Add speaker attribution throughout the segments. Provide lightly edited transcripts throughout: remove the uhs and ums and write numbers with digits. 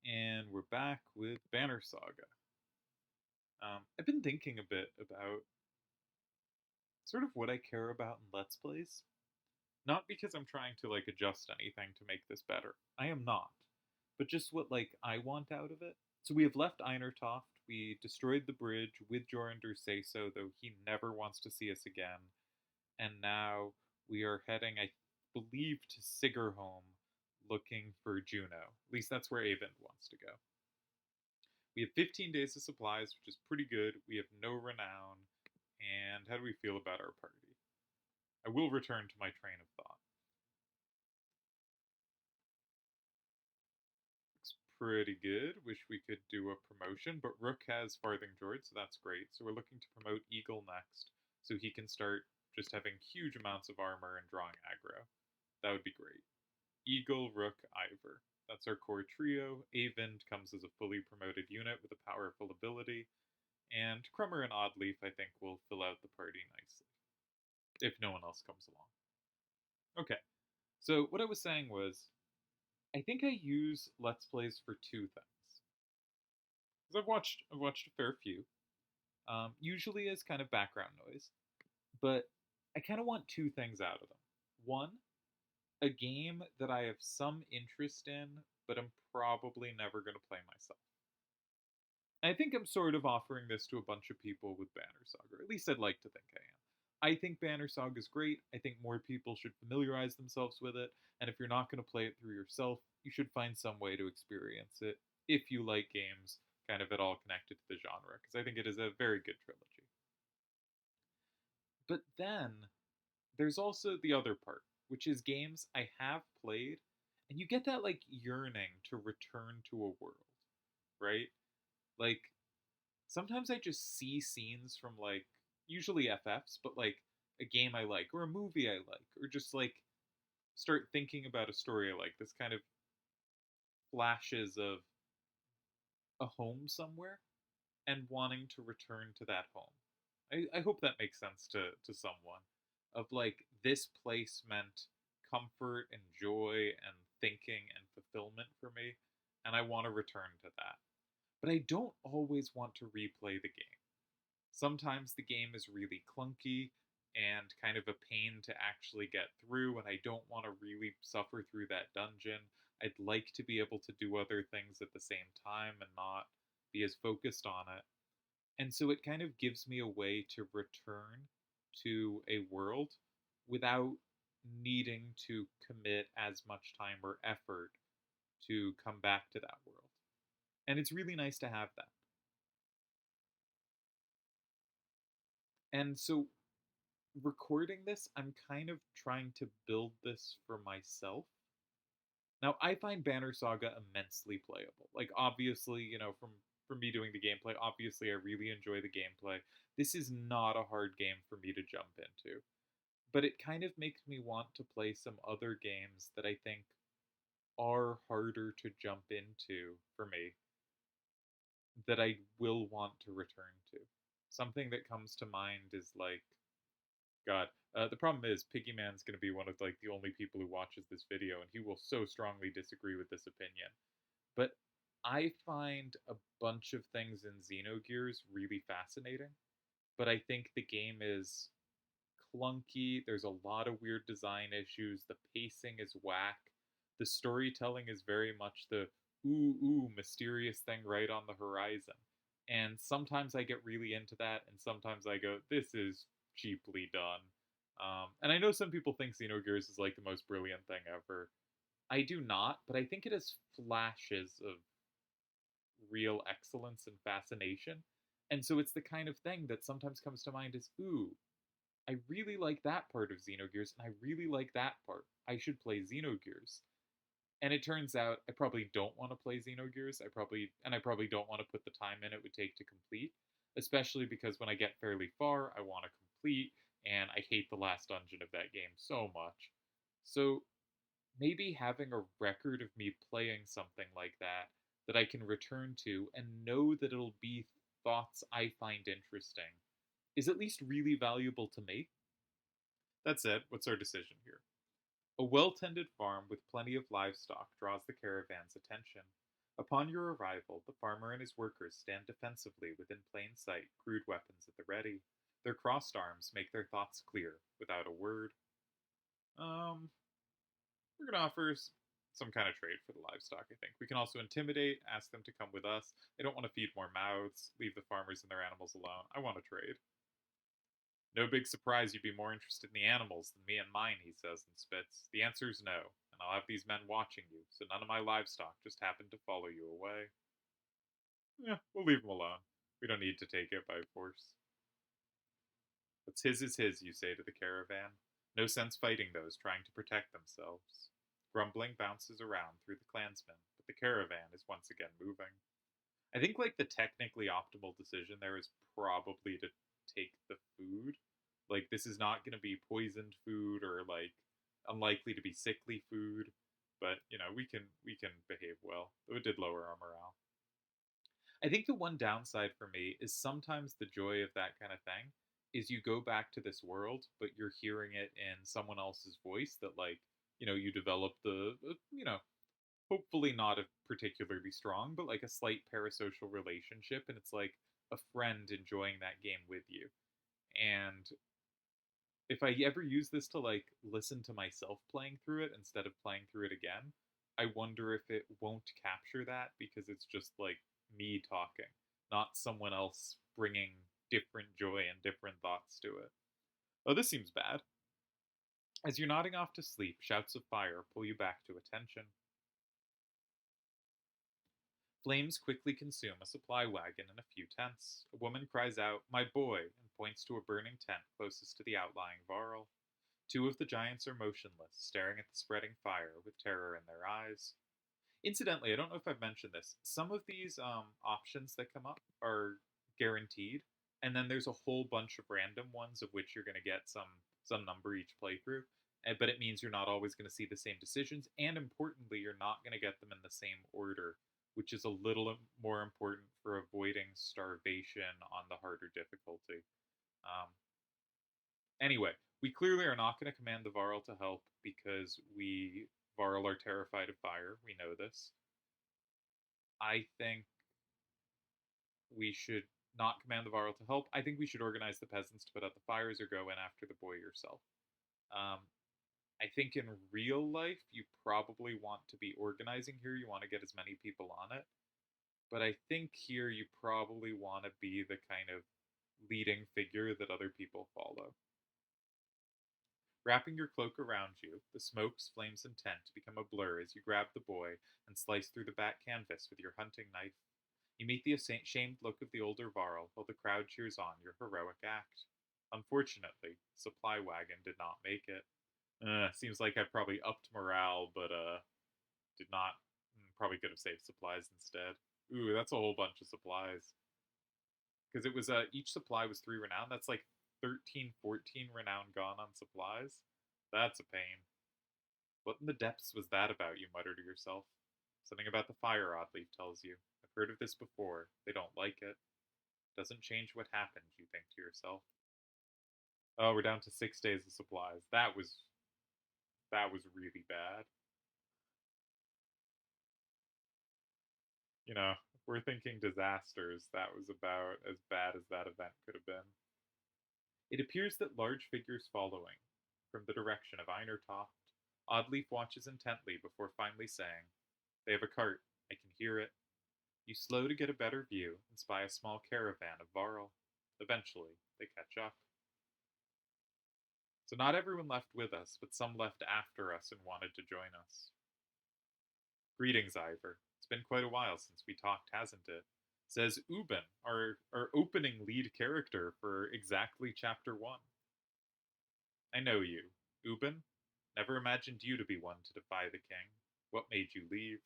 Speaker 1: And we're back with Banner Saga. I've been thinking a bit about sort of what I care about in Let's Plays. Not because I'm trying to adjust anything to make this better. I am not. But just what I want out of it. So we have left Einertoft. We destroyed the bridge with Jorander say so, though he never wants to see us again. And now we are heading, I believe, to Sigerholm looking for Juno. At least that's where Avend wants to go. We have 15 days of supplies, which is pretty good. We have no renown. And how do we feel about our party? I will return to my train of thought. Looks pretty good. Wish we could do a promotion, but Rook has Farthing George, so that's great. So we're looking to promote Eagle next, so he can start just having huge amounts of armor and drawing aggro. That would be great. Eagle, Rook, Ivor. That's our core trio. Avend comes as a fully promoted unit with a powerful ability. And Crummer and Oddleaf, I think, will fill out the party nicely, if no one else comes along. Okay, so what I was saying was, I think I use Let's Plays for two things. Because I've watched a fair few, usually as kind of background noise, but I kind of want two things out of them. One, a game that I have some interest in, but I'm probably never going to play myself. I think I'm sort of offering this to a bunch of people with Banner Saga, or at least I'd like to think I am. I think Banner Saga is great. I think more people should familiarize themselves with it, and if you're not going to play it through yourself, you should find some way to experience it if you like games kind of at all connected to the genre, because I think it is a very good trilogy. But then there's also the other part, which is games I have played, and you get that yearning to return to a world, right? Like sometimes I just see scenes from usually FFs, but a game I like or a movie I like, or just start thinking about a story I like. This kind of flashes of a home somewhere and wanting to return to that home. I hope that makes sense to someone. Of this place meant comfort and joy and thinking and fulfillment for me, and I want to return to that. But I don't always want to replay the game. Sometimes the game is really clunky and kind of a pain to actually get through, and I don't want to really suffer through that dungeon. I'd like to be able to do other things at the same time and not be as focused on it. And so it kind of gives me a way to return to a world without needing to commit as much time or effort to come back to that world. And it's really nice to have that. And so recording this, I'm kind of trying to build this for myself. Now, I find Banner Saga immensely playable. Obviously, from me doing the gameplay, obviously I really enjoy the gameplay. This is not a hard game for me to jump into. But it kind of makes me want to play some other games that I think are harder to jump into for me that I will want to return to. Something that comes to mind is God. The problem is Piggyman's going to be one of the only people who watches this video, and he will so strongly disagree with this opinion. But I find a bunch of things in Xenogears really fascinating, but I think the game is clunky. There's a lot of weird design issues. The pacing is whack. The storytelling is very much the mysterious thing right on the horizon. And sometimes I get really into that, and sometimes I go, this is cheaply done. And I know some people think Xenogears is the most brilliant thing ever. I do not, but I think it has flashes of real excellence and fascination. And so it's the kind of thing that sometimes comes to mind as, I really like that part of Xenogears, and I really like that part. I should play Xenogears. And it turns out I probably don't want to play Xenogears. I probably don't want to put the time in it would take to complete, especially because when I get fairly far, I want to complete, and I hate the last dungeon of that game so much. So maybe having a record of me playing something like that I can return to and know that it'll be thoughts I find interesting is at least really valuable to me. That said, what's our decision here? A well tended farm with plenty of livestock draws the caravan's attention. Upon your arrival, the farmer and his workers stand defensively within plain sight, crude weapons at the ready. Their crossed arms make their thoughts clear, without a word. Um, we're gonna offer some kind of trade for the livestock, I think. We can also intimidate, ask them to come with us. They don't want to feed more mouths, leave the farmers and their animals alone. I want to trade. No big surprise you'd be more interested in the animals than me and mine, he says and spits. The answer's no, and I'll have these men watching you, so none of my livestock just happen to follow you away. Yeah, we'll leave them alone. We don't need to take it by force. What's his is his, you say to the caravan. No sense fighting those trying to protect themselves. Grumbling bounces around through the clansmen, but the caravan is once again moving. I think like the technically optimal decision there is probably to take the food. Like this is not going to be poisoned food or like unlikely to be sickly food, but you know we can behave well. Though it did lower our morale. I think the one downside for me is sometimes the joy of that kind of thing is you go back to this world, but you're hearing it in someone else's voice that like you develop the hopefully not a particularly strong, but like a slight parasocial relationship, and it's like a friend enjoying that game with you. And if I ever use this to like listen to myself playing through it instead of playing through it again, I wonder if it won't capture that because it's just like me talking, not someone else bringing different joy and different thoughts to it. Oh, this seems bad. As you're nodding off to sleep, shouts of fire pull you back to attention. Flames quickly consume a supply wagon and a few tents. A woman cries out, "My boy," and points to a burning tent closest to the outlying Varl. Two of the giants are motionless, staring at the spreading fire with terror in their eyes. Incidentally, I don't know if I've mentioned this. Some of these options that come up are guaranteed, and then there's a whole bunch of random ones of which you're going to get some number each playthrough. But it means you're not always going to see the same decisions, and importantly, you're not going to get them in the same order, which is a little more important for avoiding starvation on the harder difficulty. Um, anyway, we clearly are not going to command the Varl to help because we Varl are terrified of fire. We know this. I think we should not command the Varl to help. I think we should organize the peasants to put out the fires or go in after the boy yourself. Um, I think in real life, you probably want to be organizing here. You want to get as many people on it. But I think here you probably want to be the kind of leading figure that other people follow. Wrapping your cloak around you, the smokes, flames, and tent become a blur as you grab the boy and slice through the back canvas with your hunting knife. You meet the ashamed look of the older Varl while the crowd cheers on your heroic act. Unfortunately, supply wagon did not make it. Seems like I probably upped morale, but did not. Probably could have saved supplies instead. Ooh, that's a whole bunch of supplies. Because it was each supply was 3 renown. That's like 13, 14 renown gone on supplies. That's a pain. What in the depths was that about, you mutter to yourself. Something about the fire, Oddleaf tells you. I've heard of this before. They don't like it. Doesn't change what happened, you think to yourself. Oh, we're down to 6 days of supplies. That was really bad. If we're thinking disasters, that was about as bad as that event could have been. It appears that large figures following, from the direction of Einertoft, Oddleaf watches intently before finally saying, "They have a cart. I can hear it." You slow to get a better view and spy a small caravan of Varl. Eventually, they catch up. So not everyone left with us, but some left after us and wanted to join us. Greetings, Ivor. It's been quite a while since we talked, hasn't it? Says Uben, our opening lead character for exactly chapter 1. I know you. Uben? Never imagined you to be one to defy the king. What made you leave?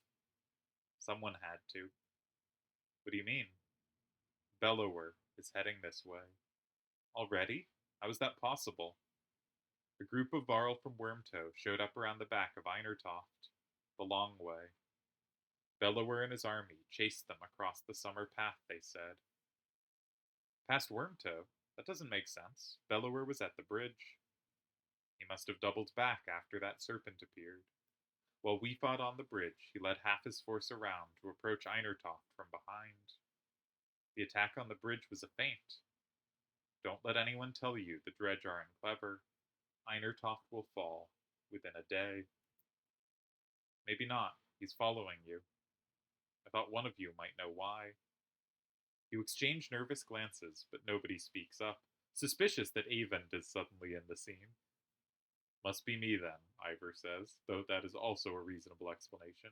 Speaker 1: Someone had to. What do you mean? Bellower is heading this way. Already? How is that possible? A group of Varl from Wormtoe showed up around the back of Einertoft. The long way. Bellower and his army chased them across the summer path, they said. Past Wormtoe? That doesn't make sense. Bellower was at the bridge. He must have doubled back after that serpent appeared. While we fought on the bridge, he led half his force around to approach Einertoft from behind. The attack on the bridge was a feint. Don't let anyone tell you the dredge aren't clever. Einertoft will fall within a day. Maybe not. He's following you. I thought one of you might know why. You exchange nervous glances, but nobody speaks up, suspicious that Avend is suddenly in the scene. Must be me then, Ivor says, though that is also a reasonable explanation.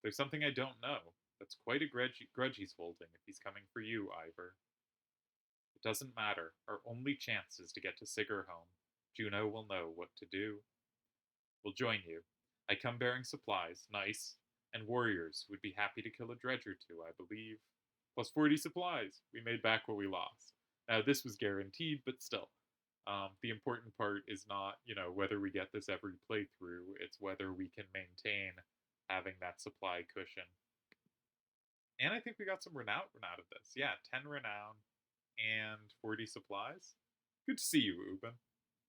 Speaker 1: There's something I don't know. That's quite a grudge he's holding if he's coming for you, Ivor. It doesn't matter. Our only chance is to get to Sigurholm. Juno will know what to do. We'll join you. I come bearing supplies, nice, and warriors who would be happy to kill a dredge or two, I believe. Plus 40 supplies. We made back what we lost. Now, this was guaranteed, but still. The important part is not, whether we get this every playthrough, it's whether we can maintain having that supply cushion. And I think we got some renown out of this. Yeah, 10 renown and 40 supplies. Good to see you, Ubin.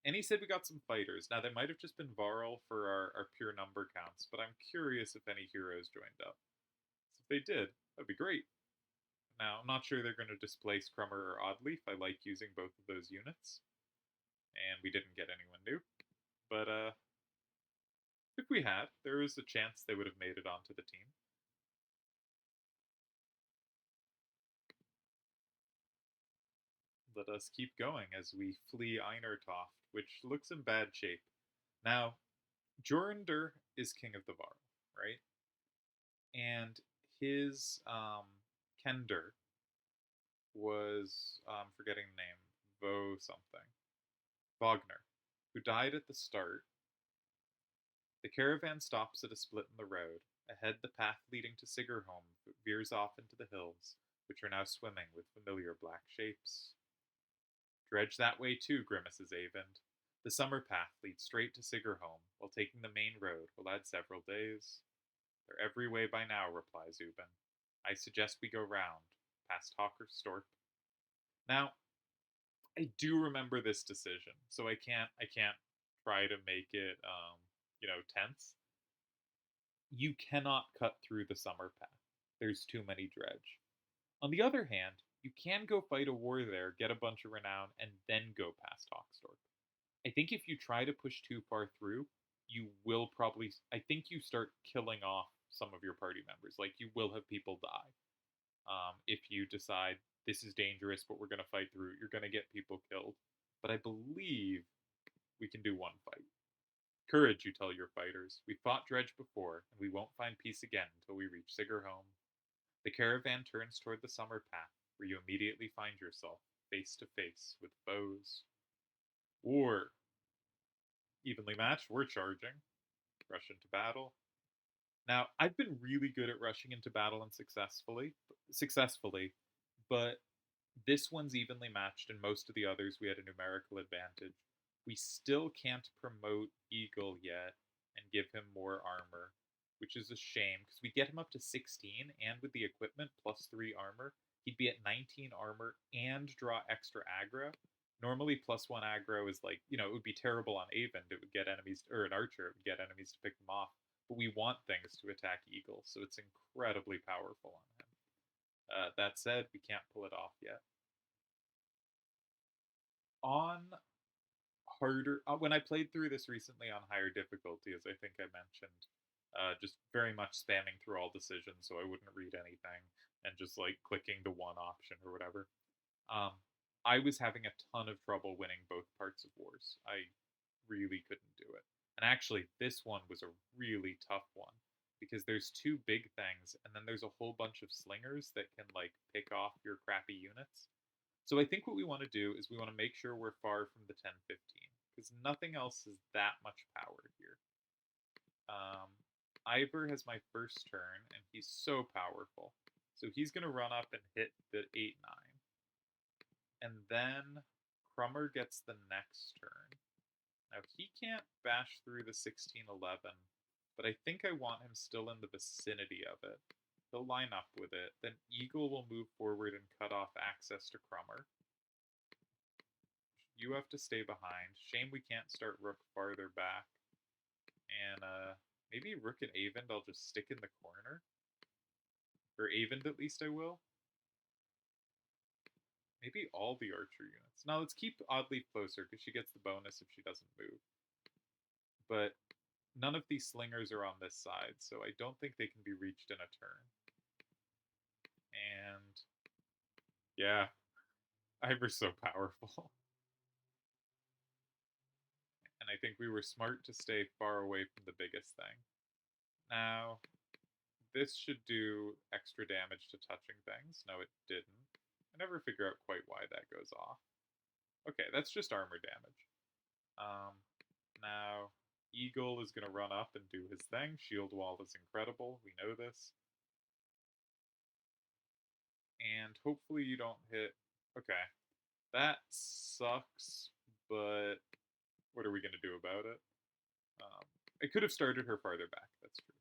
Speaker 1: And he said we got some fighters. Now, they might have just been Varl for our pure number counts, but I'm curious if any heroes joined up. So if they did, that'd be great. Now, I'm not sure they're going to displace Crummer or Oddleaf. I like using both of those units. And we didn't get anyone new. But if we had, there is a chance they would have made it onto the team. Let us keep going as we flee Einertoft, which looks in bad shape. Now, Jorander is king of the Varl, right? And his Kender was, forgetting the name, Vo something, Wagner, who died at the start. The caravan stops at a split in the road. Ahead, the path leading to Sigurholm veers off into the hills, which are now swimming with familiar black shapes. Dredge that way too, grimaces Avend. The summer path leads straight to Sigurholm, while taking the main road will add several days. They're every way by now, replies Ubin. I suggest we go round, past Hawkerstorp. Now, I do remember this decision, so I can't try to make it tense. You cannot cut through the summer path. There's too many dredge. On the other hand, you can go fight a war there, get a bunch of renown, and then go past Hawkstorp. I think if you try to push too far through, you will probably. I think you start killing off some of your party members. Like, you will have people die. If you decide this is dangerous, but we're going to fight through, you're going to get people killed. But I believe we can do one fight. Courage, you tell your fighters. We fought Dredge before, and we won't find peace again until we reach Sigurholm. The caravan turns toward the summer path, where you immediately find yourself face to face with foes. War. Evenly matched, we're charging. Rush into battle. Now, I've been really good at rushing into battle and successfully, but this one's evenly matched, and most of the others we had a numerical advantage. We still can't promote Eagle yet and give him more armor, which is a shame, because we get him up to 16, and with the equipment plus 3 armor, he'd be at 19 armor and draw extra aggro. Normally, plus 1 aggro is like, it would be terrible on Avend. It would get enemies, or an archer, it would get enemies to pick them off. But we want things to attack Eagle, so it's incredibly powerful on him. That said, we can't pull it off yet. On harder, when I played through this recently on higher difficulty, as I think I mentioned, just very much spamming through all decisions so I wouldn't read anything and just like clicking the one option or whatever. I was having a ton of trouble winning both parts of wars. I really couldn't do it. And actually, this one was a really tough one because there's 2 big things, and then there's a whole bunch of slingers that can like pick off your crappy units. So I think what we want to do is we want to make sure we're far from the 10-15 because nothing else is that much power here. Ivor has my first turn, and he's so powerful. So he's going to run up and hit the 8-9. And then Crummer gets the next turn. Now, he can't bash through the 16-11, but I think I want him still in the vicinity of it. He'll line up with it. Then Eagle will move forward and cut off access to Crummer. You have to stay behind. Shame we can't start Rook farther back. And Maybe Rook and Avend I'll just stick in the corner. Or Avend at least I will. Maybe all the archer units. Now let's keep Oddleaf closer because she gets the bonus if she doesn't move. But none of these slingers are on this side, so I don't think they can be reached in a turn. And yeah, Ivor's so powerful. And I think we were smart to stay far away from the biggest thing. Now, this should do extra damage to touching things. No, it didn't. I never figure out quite why that goes off. Okay, that's just armor damage. Now, Eagle is going to run up and do his thing. Shield Wall is incredible. We know this. And hopefully you don't hit... Okay. That sucks, but what are we going to do about it? I could have started her farther back. That's true.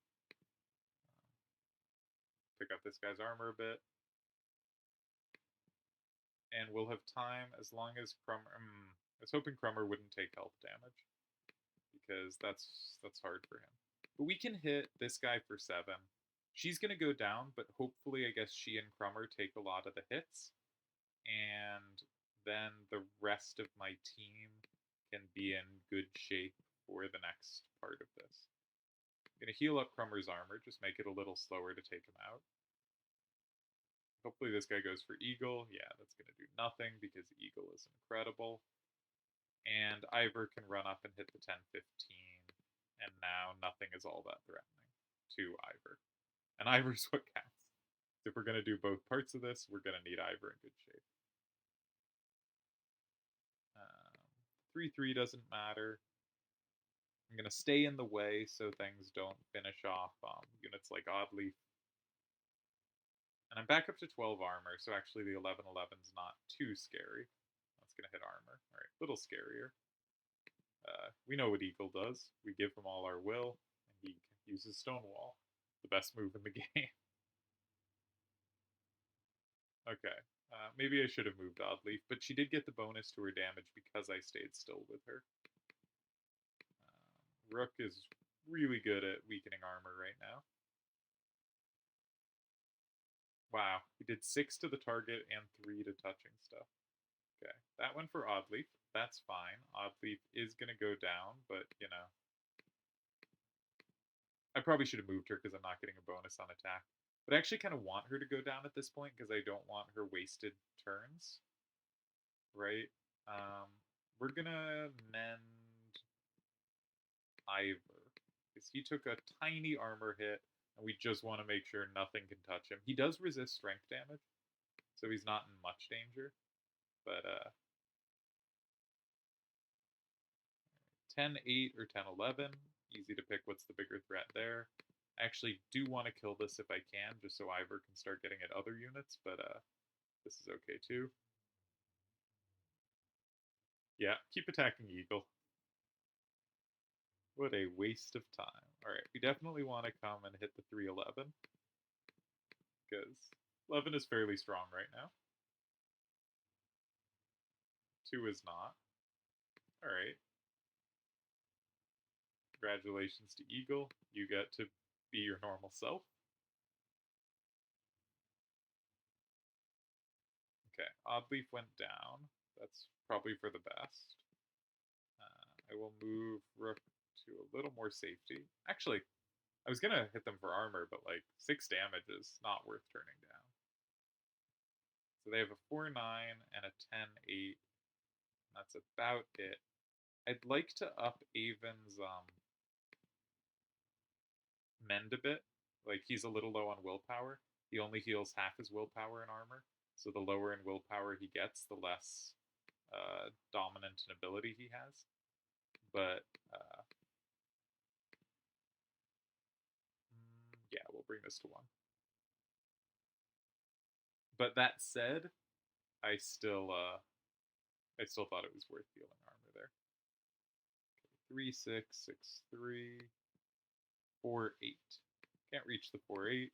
Speaker 1: Pick up this guy's armor a bit. And we'll have time as long as Crummer... I was hoping Crummer wouldn't take health damage, because that's hard for him. But we can hit this guy for 7. She's going to go down, but hopefully I guess she and Crummer take a lot of the hits. And then the rest of my team can be in good shape for the next part of this. I'm going to heal up Crummer's armor, just make it a little slower to take him out. Hopefully this guy goes for Eagle. Yeah, that's going to do nothing because Eagle is incredible. And Ivor can run up and hit the 10-15. And now nothing is all that threatening to Ivor. And Ivor's what counts. If we're going to do both parts of this, we're going to need Ivor in good shape. 3-3 doesn't matter. I'm going to stay in the way so things don't finish off units like Oddleaf. And I'm back up to 12 armor, so actually the 11-11's not too scary. That's going to hit armor. All right, a little scarier. We know what Eagle does. We give him all our will, and he uses Stonewall. The best move in the game. Okay. Maybe I should have moved Oddleaf, but she did get the bonus to her damage because I stayed still with her. Rook is really good at weakening armor right now. Wow, he did 6 to the target and 3 to touching stuff. Okay, that one for Oddleaf. That's fine. Oddleaf is going to go down, but, you know. I probably should have moved her because I'm not getting a bonus on attack. But I actually kind of want her to go down at this point because I don't want her wasted turns. Right? We're going to mend Ivor. Because he took a tiny armor hit, and we just want to make sure nothing can touch him. He does resist strength damage, so he's not in much danger. But 10-8 or 10-11, easy to pick what's the bigger threat there. I actually do want to kill this if I can, just so Ivor can start getting at other units, but this is okay too. Yeah, keep attacking Eagle. What a waste of time. Alright, we definitely want to come and hit the 3-11, because 11 is fairly strong right now. 2 is not. Alright. Congratulations to Eagle. You get to be your normal self. Okay, Oddleaf went down. That's probably for the best. I will move Rook to a little more safety. Actually, I was going to hit them for armor, but like 6 damage is not worth turning down. So they have a 4-9 and a 10-8. That's about it. I'd like to up Avon's mend a bit. Like, he's a little low on willpower. He only heals half his willpower and armor. So the lower in willpower he gets, the less dominant an ability he has. But yeah, we'll bring this to 1. But that said, I still thought it was worth healing armor there. Okay, 3-6, 6-3, 4-8. Can't reach the 4-8,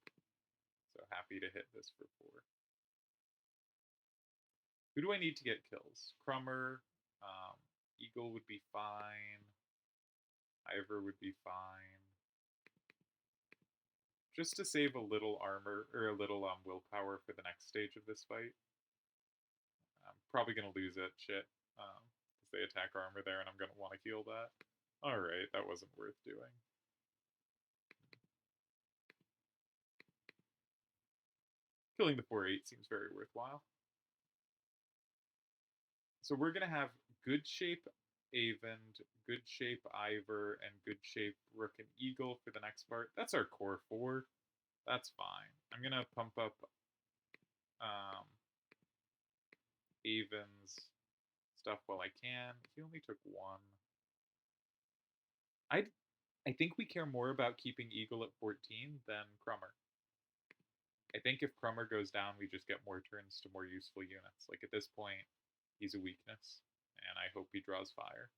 Speaker 1: so happy to hit this for 4. Who do I need to get kills? Crummer, Eagle would be fine. Ivor would be fine. just to save a little armor or a little willpower for the next stage of this fight. I'm probably gonna lose it. Shit. Because they attack armor there, and I'm gonna want to heal that. All right, that wasn't worth doing. Killing the 4/8 seems very worthwhile. So we're gonna have good shape Avend, good shape Ivor, and good shape Rook and Eagle for the next part. That's our core four. That's fine. I'm gonna pump up um, Avon's stuff while I can. He only took one. I I think we care more about keeping Eagle at 14 than Crummer. I think if Crummer goes down, we just get more turns to more useful units. Like at this point, he's a weakness, and I hope he draws fire.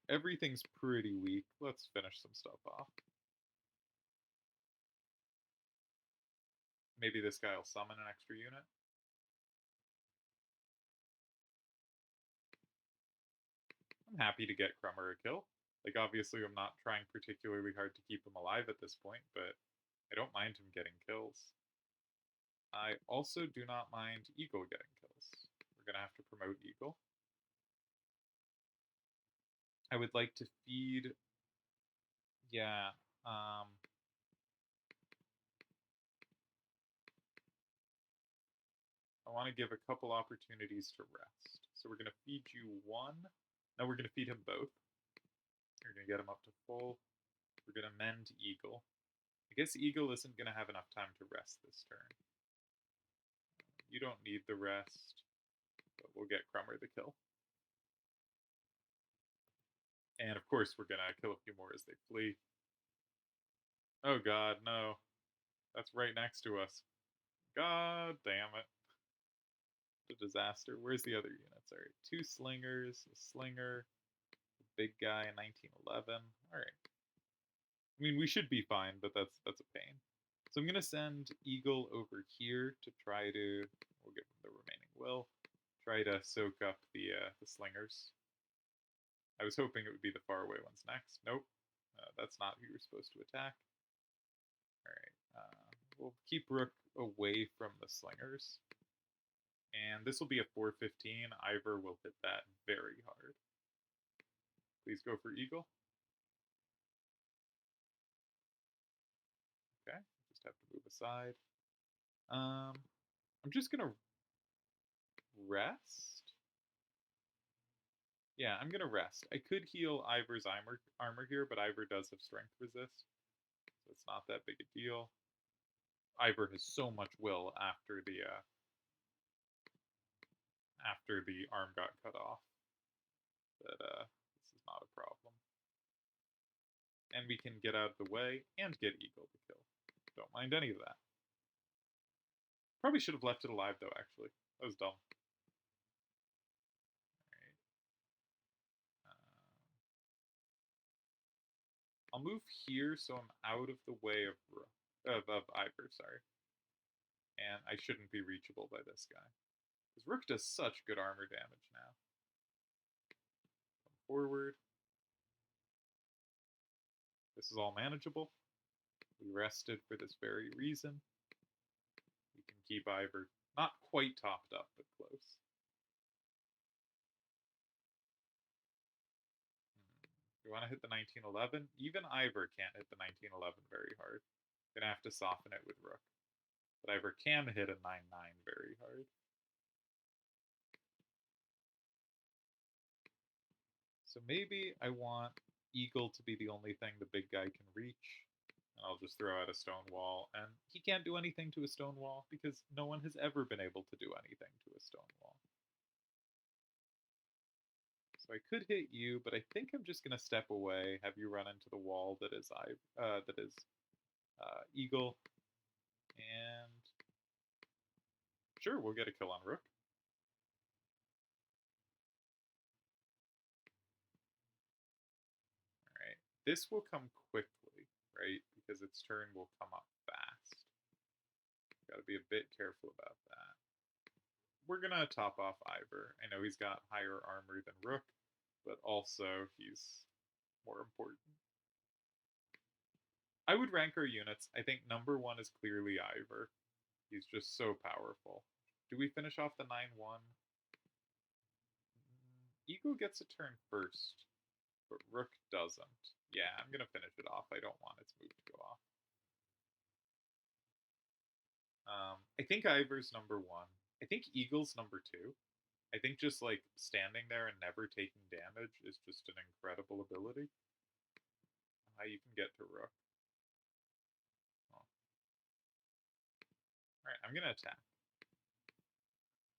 Speaker 1: Everything's pretty weak. Let's finish some stuff off. Maybe this guy will summon an extra unit. I'm happy to get Crummer a kill. Like, obviously, I'm not trying particularly hard to keep him alive at this point, but I don't mind him getting kills. I also do not mind Eagle getting kills. We're going to have to promote Eagle. I would like to feed... Yeah, I want to give a couple opportunities to rest. So we're going to feed you one. No, we're going to feed him both. We're going to get him up to full. We're going to mend Eagle. I guess Eagle isn't going to have enough time to rest this turn. You don't need the rest, but we'll get Crummer the kill. And of course, we're going to kill a few more as they flee. Oh god, no. That's right next to us. God damn it. A disaster. Where's the other units? Alright, 2 slingers, a slinger, a big guy in 1911. Alright. I mean, we should be fine, but that's a pain. So I'm going to send Eagle over here to try to... We'll give him the remaining will. Try to soak up the slingers. I was hoping it would be the faraway ones next. Nope. That's not who you're supposed to attack. Alright. We'll keep Rook away from the slingers. And this will be a 415. Ivor will hit that very hard. Please go for Eagle. Okay. Just have to move aside. I'm just going to rest. Yeah, I'm going to rest. I could heal Ivor's armor here, but Ivor does have strength resist. So it's not that big a deal. Ivor has so much will after the arm got cut off that this is not a problem. And we can get out of the way and get Eagle to kill. Don't mind any of that. Probably should have left it alive though, actually. That was dumb. Alright. I'll move here so I'm out of the way of Ivor, sorry. And I shouldn't be reachable by this guy. Because Rook does such good armor damage now. Come forward. This is all manageable. We rested for this very reason. We can keep Ivor not quite topped up, but close. You want to hit the 1911? Even Ivor can't hit the 1911 very hard. Gonna have to soften it with Rook. But Ivor can hit a 9-9 very hard. So maybe I want Eagle to be the only thing the big guy can reach. And I'll just throw out a stone wall. And he can't do anything to a stone wall because no one has ever been able to do anything to a stone wall. So I could hit you, but I think I'm just going to step away, have you run into the wall that is Eagle. And sure, we'll get a kill on Rook. Alright, this will come quickly, right? Because its turn will come up fast. Got to be a bit careful about that. We're going to top off Ivor. I know he's got higher armor than Rook, but also he's more important. I would rank our units. I think number one is clearly Ivor. He's just so powerful. Do we finish off the 9-1? Eagle gets a turn first, but Rook doesn't. Yeah, I'm going to finish it off. I don't want its move to go off. I think Ivor's number one. I think Eagle's number two. I think just like standing there and never taking damage is just an incredible ability. You can get to Rook. Oh. Alright, I'm going to attack.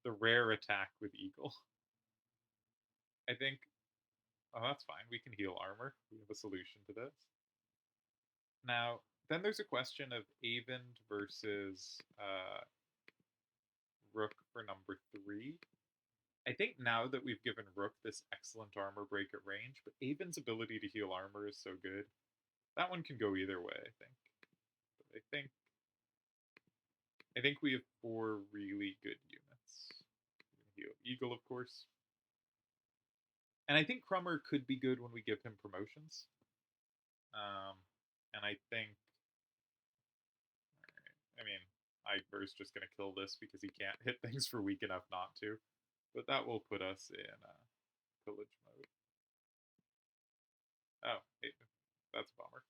Speaker 1: The rare attack with Eagle. I think... Oh, that's fine. We can heal armor. We have a solution to this. Now, then there's a question of Avend versus Rook for number 3. I think now that we've given Rook this excellent armor break at range, but Avend's ability to heal armor is so good. That one can go either way, I think. But I think we have 4 really good units. Heal Eagle, of course. And I think Crummer could be good when we give him promotions. And I think... I mean, Ivor's just going to kill this because he can't hit things for weak enough not to. But that will put us in pillage mode. Oh, hey, that's a bummer.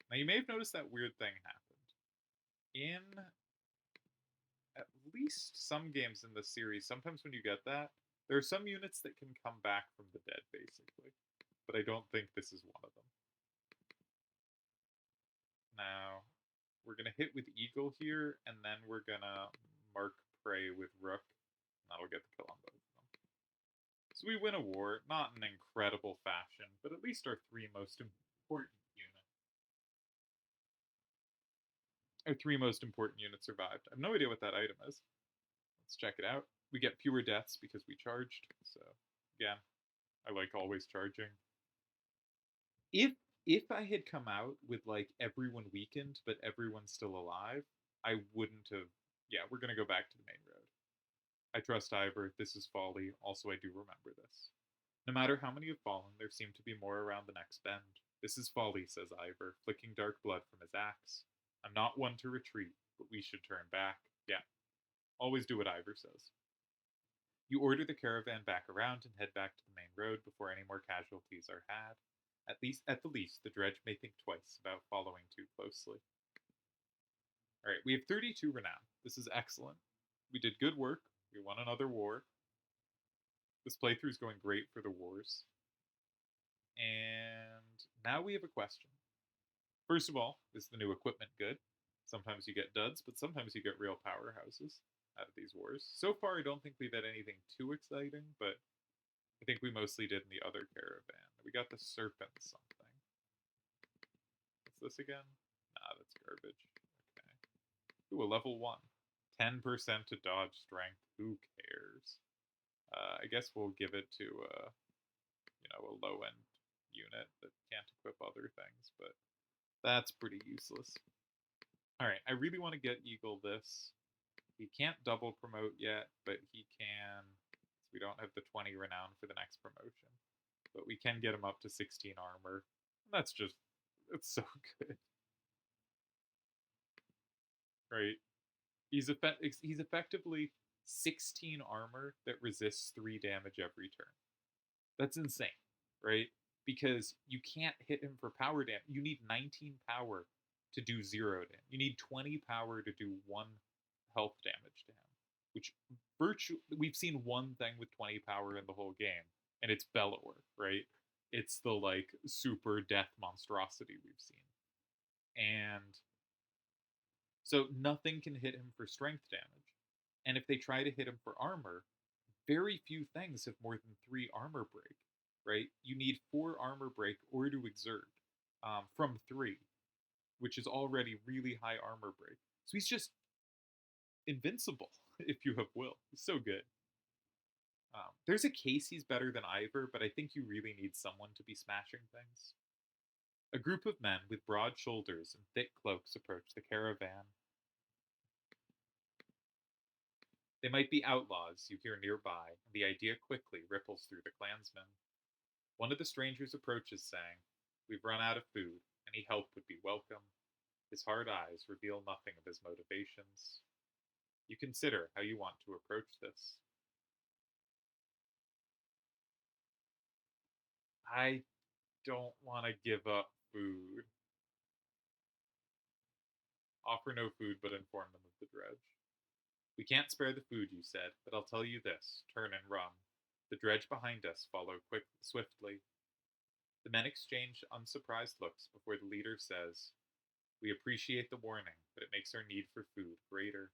Speaker 1: Now you may have noticed that weird thing happened. In at least some games in this series, sometimes when you get that, there are some units that can come back from the dead, basically. But I don't think this is one of them. Now, we're going to hit with Eagle here, and then we're going to mark Prey with Rook. And that'll get the kill on both of them. So we win a war, not in incredible fashion, but at least our 3 most important units. Our 3 most important units survived. I have no idea what that item is. Let's check it out. We get fewer deaths because we charged, so again, I like always charging. If I had come out with like everyone weakened but everyone's still alive, I wouldn't have. Yeah, we're gonna go back to the main road. I trust Ivor. This is folly. Also, I do remember this. No matter how many have fallen, there seem to be more around the next bend. This is folly, says Ivor, flicking dark blood from his axe. I'm not one to retreat, but we should turn back. Yeah, always do what Ivor says. You order the caravan back around and head back to the main road before any more casualties are had. At the least, the dredge may think twice about following too closely. Alright, we have 32 renown. This is excellent. We did good work. We won another war. This playthrough is going great for the wars. And now we have a question. First of all, is the new equipment good? Sometimes you get duds, but sometimes you get real powerhouses out of these wars. So far, I don't think we've had anything too exciting, but I think we mostly did in the other caravan. We got the serpent something. What's this again? Nah, that's garbage. Okay. Ooh, a level 1. 10% to dodge strength. Who cares? I guess we'll give it to a low-end unit that can't equip other things, but that's pretty useless. Alright, I really want to get Eagle this. He can't double promote yet, but he can... So we don't have the 20 renown for the next promotion. But we can get him up to 16 armor. And that's just... It's so good. Right? He's effectively 16 armor that resists 3 damage every turn. That's insane, right? Because you can't hit him for power damage. You need 19 power to do 0 damage. You need 20 power to do 1 health damage to him. Which we've seen one thing with 20 power in the whole game, and it's Bellower, right? It's the like super death monstrosity we've seen. And so nothing can hit him for strength damage. And if they try to hit him for armor, very few things have more than 3 armor break, right? You need 4 armor break or to exert from 3, which is already really high armor break. So he's just invincible, if you have will. He's so good. There's a case he's better than Ivor, but I think you really need someone to be smashing things. A group of men with broad shoulders and thick cloaks approach the caravan. They might be outlaws you hear nearby, and the idea quickly ripples through the clansmen. One of the strangers approaches, saying, "We've run out of food. Any help would be welcome." His hard eyes reveal nothing of his motivations. You consider how you want to approach this. I don't want to give up food. Offer no food, but inform them of the dredge. "We can't spare the food," you said, "but I'll tell you this: turn and run." The dredge behind us follow swiftly. The men exchange unsurprised looks before the leader says, "We appreciate the warning, but it makes our need for food greater."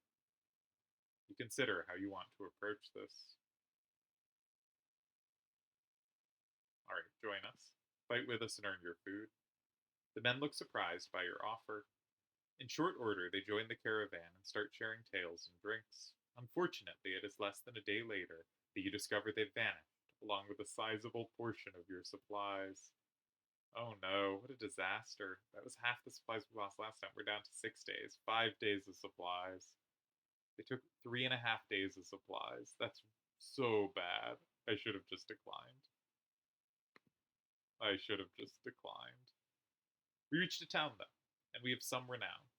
Speaker 1: You consider how you want to approach this. Alright, join us. Fight with us and earn your food. The men look surprised by your offer. In short order, they join the caravan and start sharing tales and drinks. Unfortunately, it is less than a day later that you discover they've vanished, along with a sizable portion of your supplies. Oh no, what a disaster. That was half the supplies we lost last time. We're down to 6 days. 5 days of supplies. They took 3.5 days of supplies. That's so bad. I should have just declined. I should have just declined. We reached a town, though, and we have some renown.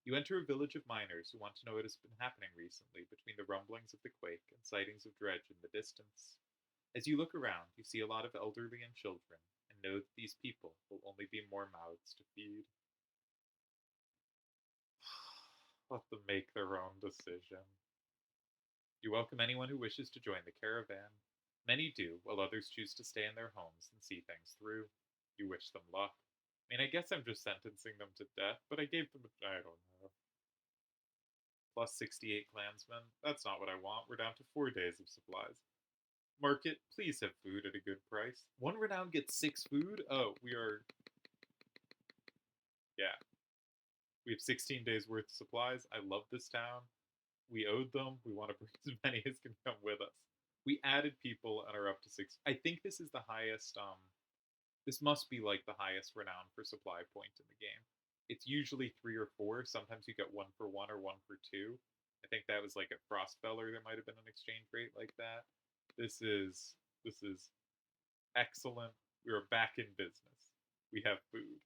Speaker 1: You enter a village of miners who want to know what has been happening recently between the rumblings of the quake and sightings of dredge in the distance. As you look around, you see a lot of elderly and children, and know that these people will only be more mouths to feed. Let them make their own decision. You welcome anyone who wishes to join the caravan. Many do, while others choose to stay in their homes and see things through. You wish them luck. I mean, I guess I'm just sentencing them to death, but I gave them I don't know. Plus 68 clansmen. That's not what I want. We're down to 4 days of supplies. Market, please have food at a good price. One renown gets 6 food? Oh, we are. Yeah. We have 16 days worth of supplies. I love this town. We owed them. We want to bring as many as can come with us. We added people and are up to 6. I think this is the highest. This must be like the highest renown per supply point in the game. It's usually 3 or 4. Sometimes you get 1 for 1 or 1 for 2. I think that was like at Frostfeller. There might have been an exchange rate like that. This is excellent. We are back in business. We have food.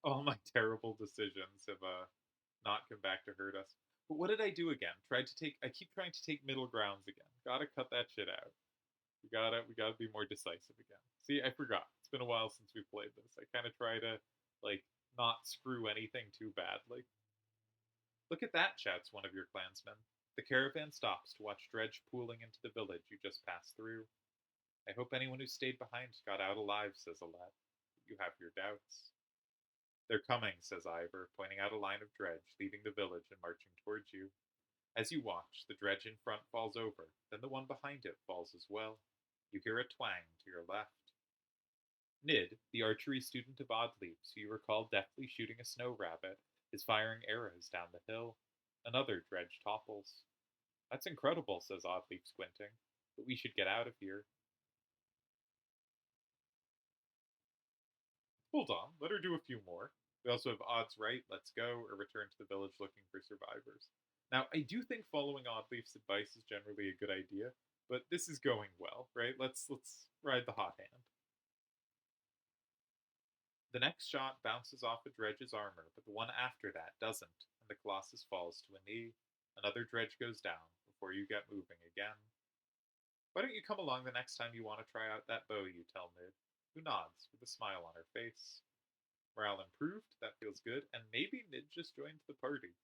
Speaker 1: All my terrible decisions have not come back to hurt us. But what did I do again? I keep trying to take middle grounds again. Gotta cut that shit out. We gotta be more decisive again. See, I forgot. It's been a while since we played this. I kind of try to like not screw anything too badly. "Look at that!" shouts one of your clansmen. The caravan stops to watch dredge pooling into the village you just passed through. "I hope anyone who stayed behind got out alive," says Alette. "But you have your doubts." "They're coming," says Ivor, pointing out a line of dredge leaving the village and marching towards you. As you watch, the dredge in front falls over, then the one behind it falls as well. You hear a twang to your left. Nid, the archery student of Oddleaps, who you recall deftly shooting a snow rabbit, is firing arrows down the hill. Another dredge topples. "That's incredible," says Oddleaf, squinting, "but we should get out of here." "Hold on, let her do a few more. We also have Odds Right, Let's Go, or Return to the Village Looking for Survivors." Now, I do think following Oddleaf's advice is generally a good idea, but this is going well, right? Let's ride the hot hand. The next shot bounces off a dredge's armor, but the one after that doesn't, and the Colossus falls to a knee. Another dredge goes down before you get moving again. "Why don't you come along the next time you want to try out that bow?" you tell Nid, who nods with a smile on her face. Morale improved, that feels good, and maybe Nid just joined the party.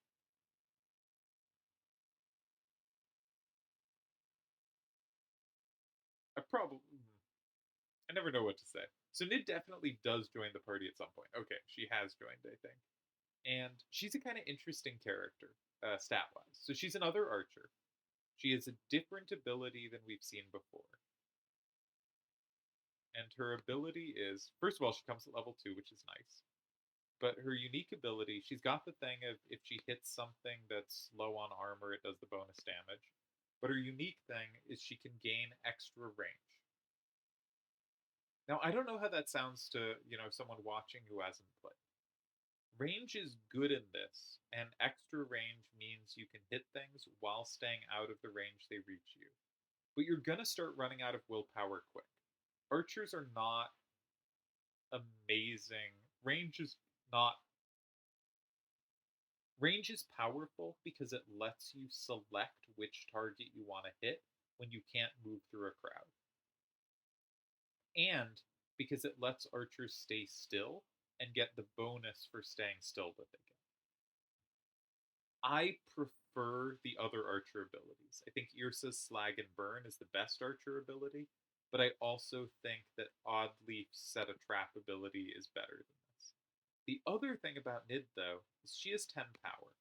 Speaker 1: I probably. I never know what to say. So Nid definitely does join the party at some point. Okay, she has joined, I think. And she's a kind of interesting character, stat wise. So she's another archer. She has a different ability than we've seen before. And her ability is, first of all, she comes at level 2, which is nice. But her unique ability, she's got the thing of if she hits something that's low on armor, it does the bonus damage. But her unique thing is she can gain extra range. Now, I don't know how that sounds to, someone watching who hasn't played. Range is good in this, and extra range means you can hit things while staying out of the range they reach you. but you're gonna start running out of willpower quick. Archers are not amazing. Range is not Range is powerful because it lets you select which target you want to hit when you can't move through a crowd. And because it lets archers stay still and get the bonus for staying still that they get. I prefer the other archer abilities. I think Irsa's Slag and Burn is the best archer ability, but I also think that Oddleaf's Set a Trap ability is better than this. The other thing about Nid, though, is she has 10 power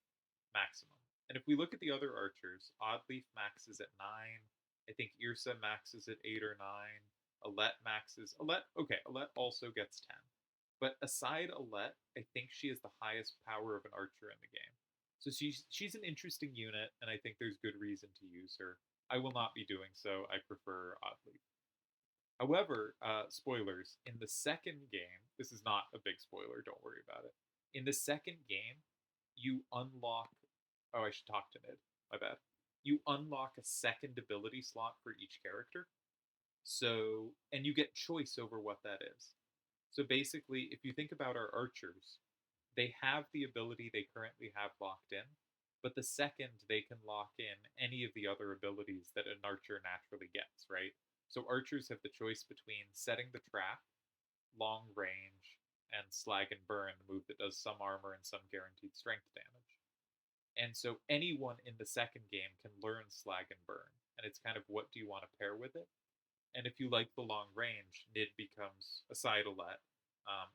Speaker 1: maximum. And if we look at the other archers, Oddleaf maxes at 9. I think Irsa maxes at 8 or 9. Alette maxes. Alette also gets 10. But aside Alette, I think she has the highest power of an archer in the game. So she's an interesting unit, and I think there's good reason to use her. I will not be doing so. I prefer Oddleaf. However, spoilers, in the second game, this is not a big spoiler, don't worry about it. In the second game, you unlock. Oh, I should talk to Nid. My bad. You unlock a second ability slot for each character. So, and you get choice over what that is. So basically, if you think about our archers, they have the ability they currently have locked in, but the second they can lock in any of the other abilities that an archer naturally gets, right? So archers have the choice between setting the trap, long range, and slag and burn, the move that does some armor and some guaranteed strength damage. And so anyone in the second game can learn slag and burn, and it's kind of what do you want to pair with it? And if you like the long range, Nid becomes a side Alette,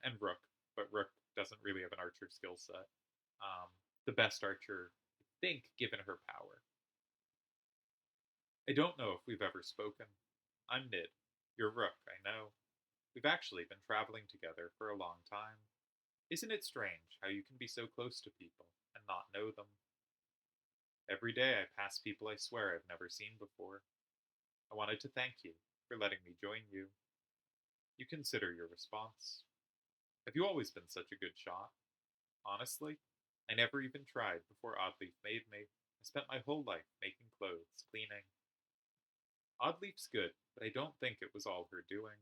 Speaker 1: and Rook, but Rook doesn't really have an archer skill set. The best archer, I think, given her power. I don't know if we've ever spoken. I'm Nid. You're Rook, I know. We've actually been traveling together for a long time. Isn't it strange how you can be so close to people and not know them? Every day I pass people I swear I've never seen before. I wanted to thank you for letting me join you. You consider your response. Have you always been such a good shot? Honestly, I never even tried before Oddleaf made me. I spent my whole life making clothes, cleaning. Oddleaf's good, but I don't think it was all her doing.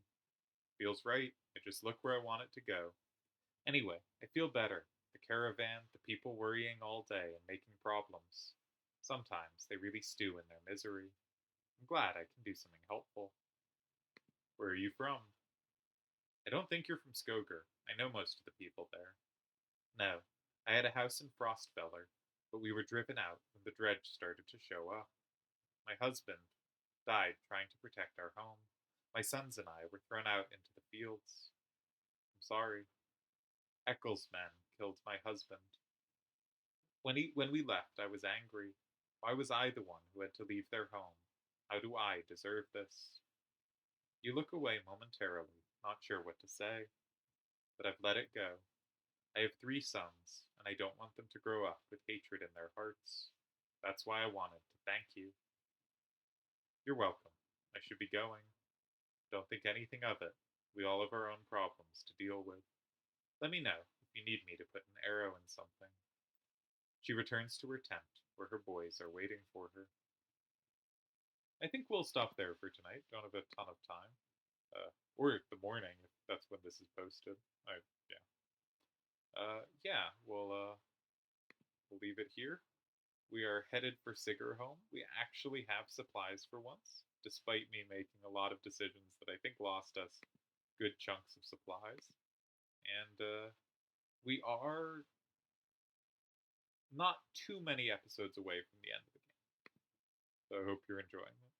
Speaker 1: Feels right. I just look where I want it to go. Anyway, I feel better. The caravan, the people worrying all day and making problems. Sometimes they really stew in their misery. I'm glad I can do something helpful. Where are you from? I don't think you're from Skoger. I know most of the people there. No, I had a house in Frostfeller, but we were driven out when the dredge started to show up. My husband died trying to protect our home. My sons and I were thrown out into the fields. I'm sorry. Eccles men killed my husband. When we left, I was angry. Why was I the one who had to leave their home? How do I deserve this? You look away momentarily, not sure what to say, but I've let it go. I have 3 sons, and I don't want them to grow up with hatred in their hearts. That's why I wanted to thank you. You're welcome. I should be going. Don't think anything of it. We all have our own problems to deal with. Let me know if you need me to put an arrow in something. She returns to her tent, where her boys are waiting for her. I think we'll stop there for tonight. Don't have a ton of time. Or the morning, if that's when this is posted. Yeah. Yeah, we'll leave it here. We are headed for Sigerholm. We actually have supplies for once, despite me making a lot of decisions that I think lost us good chunks of supplies. And we are not too many episodes away from the end of the game. So I hope you're enjoying it.